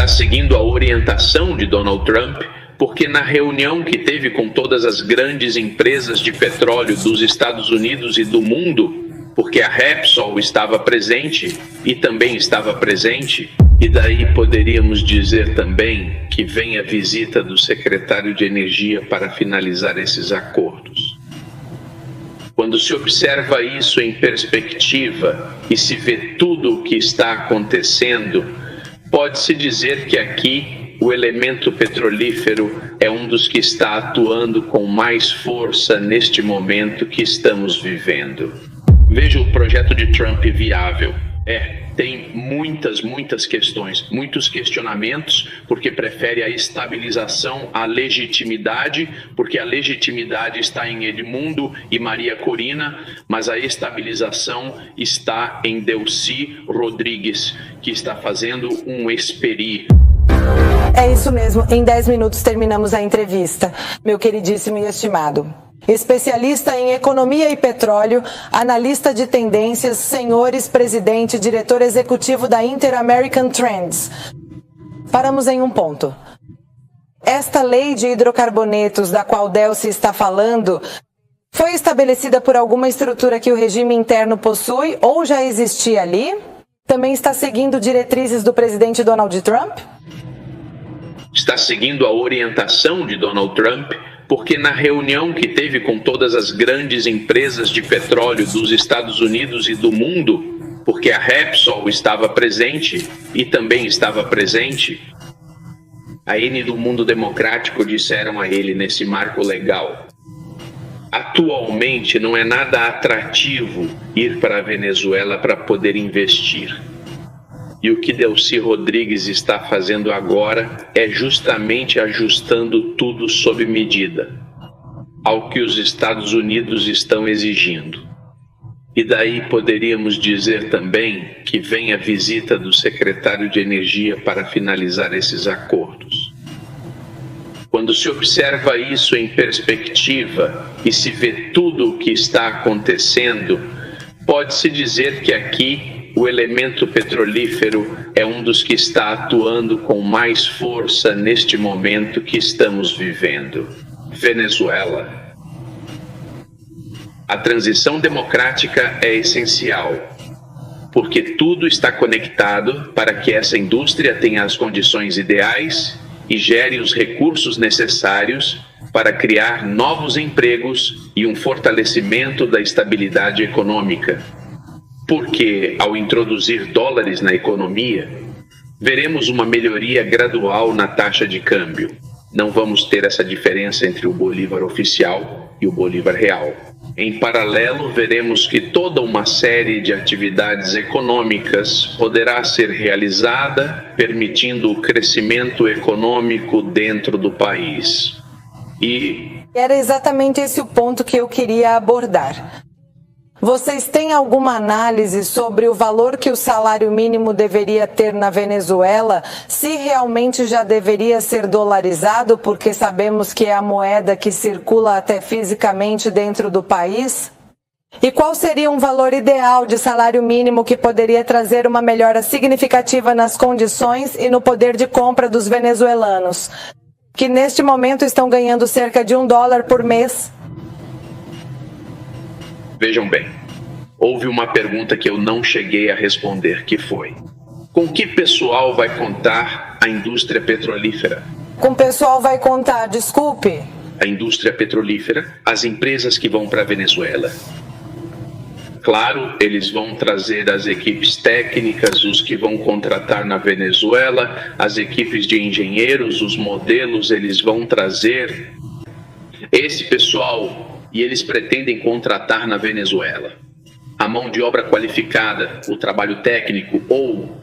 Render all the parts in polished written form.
seguindo a orientação de Donald Trump, porque na reunião que teve com todas as grandes empresas de petróleo dos Estados Unidos e do mundo, porque a Repsol estava presente e também estava presente, e daí poderíamos dizer também que vem a visita do secretário de Energia para finalizar esses acordos. Quando se observa isso em perspectiva e se vê tudo o que está acontecendo, pode-se dizer que aqui o elemento petrolífero é um dos que está atuando com mais força neste momento que estamos vivendo. Veja o projeto de Trump viável. Tem muitas questões, muitos questionamentos, porque prefere a estabilização à legitimidade, porque a legitimidade está em Edmundo e Maria Corina, mas a estabilização está em Delcy Rodrigues, que está fazendo um experi. É isso mesmo, em 10 minutos terminamos a entrevista, meu queridíssimo e estimado. Especialista em economia e petróleo, analista de tendências, senhores presidente, diretor executivo da Inter-American Trends. Paramos em um ponto. Esta lei de hidrocarbonetos da qual Delcy está falando foi estabelecida por alguma estrutura que o regime interno possui ou já existia ali? Também está seguindo diretrizes do presidente Donald Trump? Está seguindo a orientação de Donald Trump, porque na reunião que teve com todas as grandes empresas de petróleo dos Estados Unidos e do mundo, porque a Repsol estava presente e também estava presente, a N do mundo democrático disseram a ele nesse marco legal: atualmente não é nada atrativo ir para a Venezuela para poder investir. E o que Delcy Rodrigues está fazendo agora é justamente ajustando tudo sob medida ao que os Estados Unidos estão exigindo. E daí poderíamos dizer também que vem a visita do secretário de Energia para finalizar esses acordos. Quando se observa isso em perspectiva e se vê tudo o que está acontecendo, pode-se dizer que aqui o elemento petrolífero é um dos que está atuando com mais força neste momento que estamos vivendo. Venezuela. A transição democrática é essencial, porque tudo está conectado para que essa indústria tenha as condições ideais e gere os recursos necessários para criar novos empregos e um fortalecimento da estabilidade econômica. Porque, ao introduzir dólares na economia, veremos uma melhoria gradual na taxa de câmbio. Não vamos ter essa diferença entre o bolívar oficial e o bolívar real. Em paralelo, veremos que toda uma série de atividades econômicas poderá ser realizada, permitindo o crescimento econômico dentro do país. Era exatamente esse o ponto que eu queria abordar. Vocês têm alguma análise sobre o valor que o salário mínimo deveria ter na Venezuela, se realmente já deveria ser dolarizado, porque sabemos que é a moeda que circula até fisicamente dentro do país? E qual seria um valor ideal de salário mínimo que poderia trazer uma melhora significativa nas condições e no poder de compra dos venezuelanos, que neste momento estão ganhando cerca de $1 por mês? Vejam bem, houve uma pergunta que eu não cheguei a responder, que foi: com que pessoal vai contar a indústria petrolífera? Com pessoal vai contar, desculpe. A indústria petrolífera, as empresas que vão para a Venezuela. Claro, eles vão trazer as equipes técnicas, os que vão contratar na Venezuela, as equipes de engenheiros, os modelos, eles vão trazer esse pessoal. E eles pretendem contratar na Venezuela a mão de obra qualificada, o trabalho técnico ou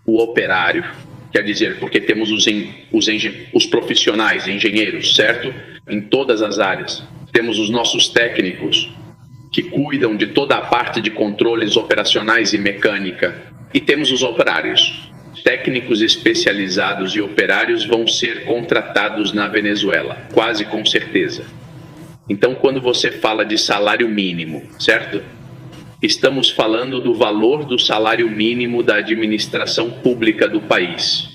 o operário. Quer dizer, porque temos os profissionais, engenheiros, certo? Em todas as áreas. Temos os nossos técnicos, que cuidam de toda a parte de controles operacionais e mecânica. E temos os operários. Técnicos especializados e operários vão ser contratados na Venezuela, quase com certeza. Então, quando você fala de salário mínimo, certo? Estamos falando do valor do salário mínimo da administração pública do país.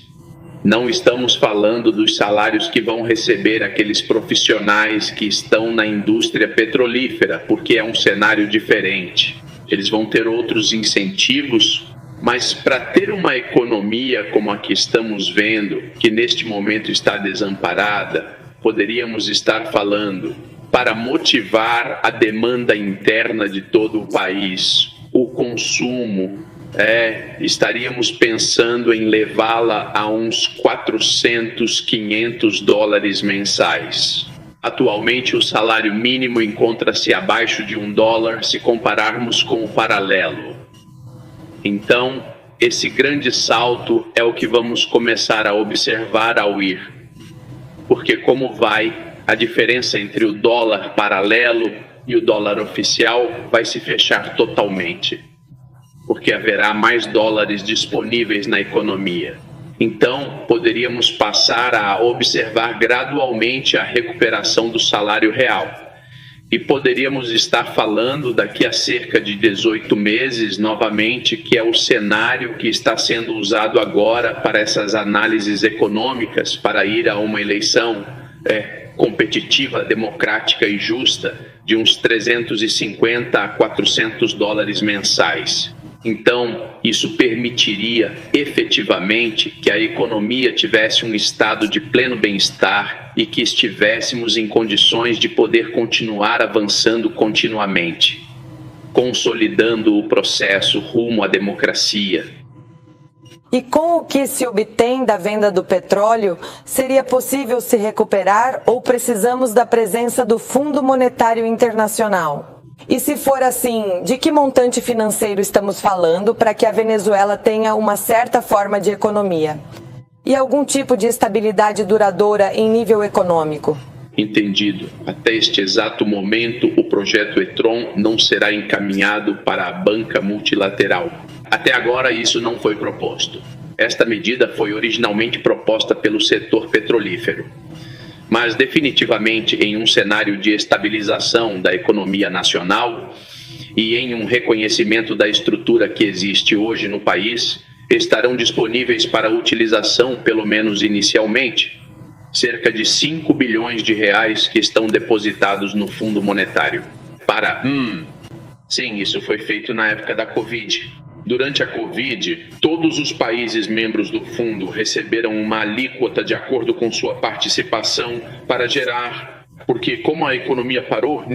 Não estamos falando dos salários que vão receber aqueles profissionais que estão na indústria petrolífera, porque é um cenário diferente. Eles vão ter outros incentivos, mas para ter uma economia como a que estamos vendo, que neste momento está desamparada, poderíamos estar falando para motivar a demanda interna de todo o país, o consumo, estaríamos pensando em levá-la a uns 400, 500 dólares mensais. Atualmente, o salário mínimo encontra-se abaixo de $1 se compararmos com o paralelo. Então, esse grande salto é o que vamos começar a observar ao ir. Porque como vai, a diferença entre o dólar paralelo e o dólar oficial vai se fechar totalmente. Porque haverá mais dólares disponíveis na economia. Então, poderíamos passar a observar gradualmente a recuperação do salário real. E poderíamos estar falando daqui a cerca de 18 meses, novamente, que é o cenário que está sendo usado agora para essas análises econômicas, para ir a uma eleição competitiva, democrática e justa, de uns 350 a 400 dólares mensais. Então, isso permitiria efetivamente que a economia tivesse um estado de pleno bem-estar e que estivéssemos em condições de poder continuar avançando continuamente, consolidando o processo rumo à democracia. E com o que se obtém da venda do petróleo, seria possível se recuperar ou precisamos da presença do Fundo Monetário Internacional? E se for assim, de que montante financeiro estamos falando para que a Venezuela tenha uma certa forma de economia? E algum tipo de estabilidade duradoura em nível econômico? Entendido. Até este exato momento, o projeto e-Tron não será encaminhado para a banca multilateral. Até agora, isso não foi proposto. Esta medida foi originalmente proposta pelo setor petrolífero. Mas definitivamente em um cenário de estabilização da economia nacional e em um reconhecimento da estrutura que existe hoje no país, estarão disponíveis para utilização, pelo menos inicialmente, cerca de 5 bilhões de reais que estão depositados no Fundo Monetário. Sim, isso foi feito na época da Covid. Durante a Covid, todos os países membros do fundo receberam uma alíquota de acordo com sua participação para gerar, porque como a economia parou,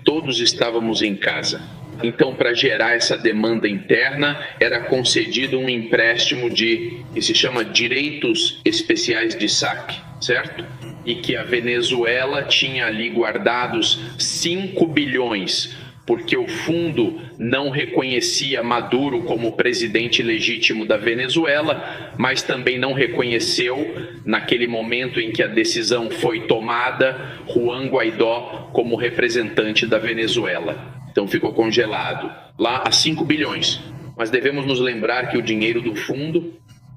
todos estávamos em casa. Então, para gerar essa demanda interna, era concedido um empréstimo que se chama direitos especiais de saque, certo? E que a Venezuela tinha ali guardados 5 bilhões, porque o fundo não reconhecia Maduro como presidente legítimo da Venezuela, mas também não reconheceu, naquele momento em que a decisão foi tomada, Juan Guaidó como representante da Venezuela. Então ficou congelado lá a 5 bilhões. Mas devemos nos lembrar que o dinheiro do fundo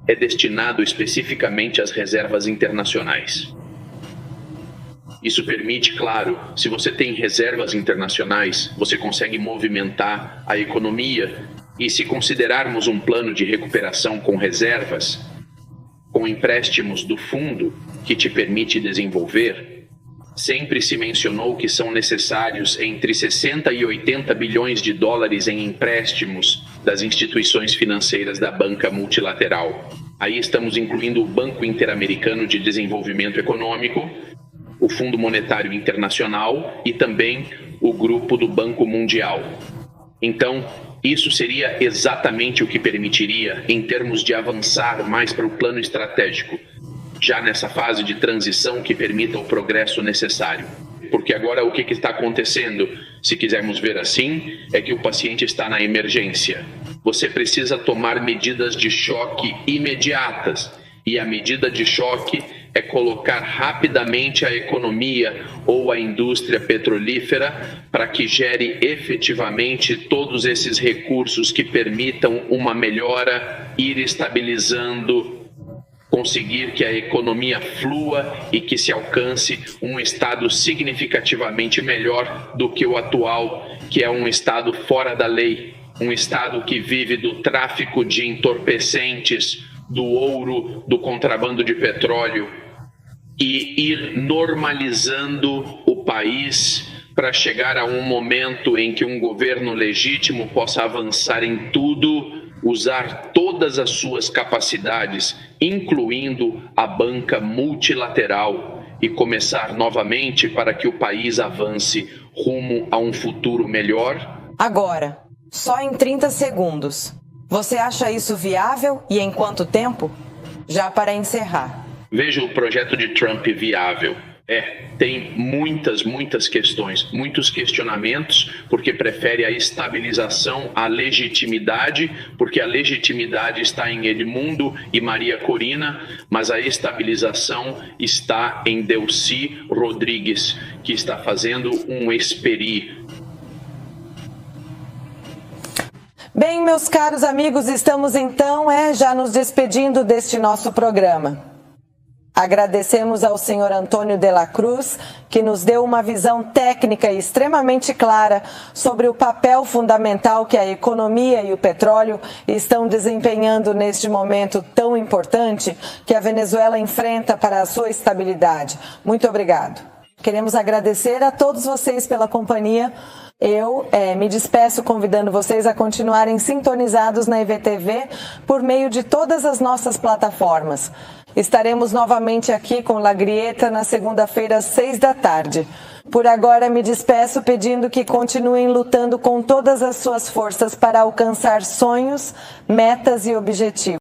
é destinado especificamente às reservas internacionais. Isso permite, claro, se você tem reservas internacionais, você consegue movimentar a economia. E se considerarmos um plano de recuperação com reservas, com empréstimos do fundo que te permite desenvolver, sempre se mencionou que são necessários entre 60 e 80 bilhões de dólares em empréstimos das instituições financeiras da banca multilateral. Aí estamos incluindo o Banco Interamericano de Desenvolvimento Econômico, o Fundo Monetário Internacional e também o grupo do Banco Mundial. Então, isso seria exatamente o que permitiria, em termos de avançar mais para o plano estratégico, já nessa fase de transição que permita o progresso necessário. Porque agora o que está acontecendo, se quisermos ver assim, é que o paciente está na emergência. Você precisa tomar medidas de choque imediatas. E a medida de choque é colocar rapidamente a economia ou a indústria petrolífera para que gere efetivamente todos esses recursos que permitam uma melhora, ir estabilizando, conseguir que a economia flua e que se alcance um estado significativamente melhor do que o atual, que é um estado fora da lei, um estado que vive do tráfico de entorpecentes, do ouro, do contrabando de petróleo e ir normalizando o país para chegar a um momento em que um governo legítimo possa avançar em tudo, usar todas as suas capacidades, incluindo a banca multilateral, e começar novamente para que o país avance rumo a um futuro melhor? Agora, só em 30 segundos. Você acha isso viável e em quanto tempo? Já para encerrar. Veja o projeto de Trump viável. Tem muitas questões, muitos questionamentos, porque prefere a estabilização à legitimidade, porque a legitimidade está em Edmundo e Maria Corina, mas a estabilização está em Delcy Rodrigues, que está fazendo um experi. Bem, meus caros amigos, estamos então já nos despedindo deste nosso programa. Agradecemos ao senhor Antônio de la Cruz, que nos deu uma visão técnica e extremamente clara sobre o papel fundamental que a economia e o petróleo estão desempenhando neste momento tão importante que a Venezuela enfrenta para a sua estabilidade. Muito obrigado. Queremos agradecer a todos vocês pela companhia. Eu me despeço convidando vocês a continuarem sintonizados na EVTV por meio de todas as nossas plataformas. Estaremos novamente aqui com La Grieta na segunda-feira às 6 da tarde. Por agora me despeço pedindo que continuem lutando com todas as suas forças para alcançar sonhos, metas e objetivos.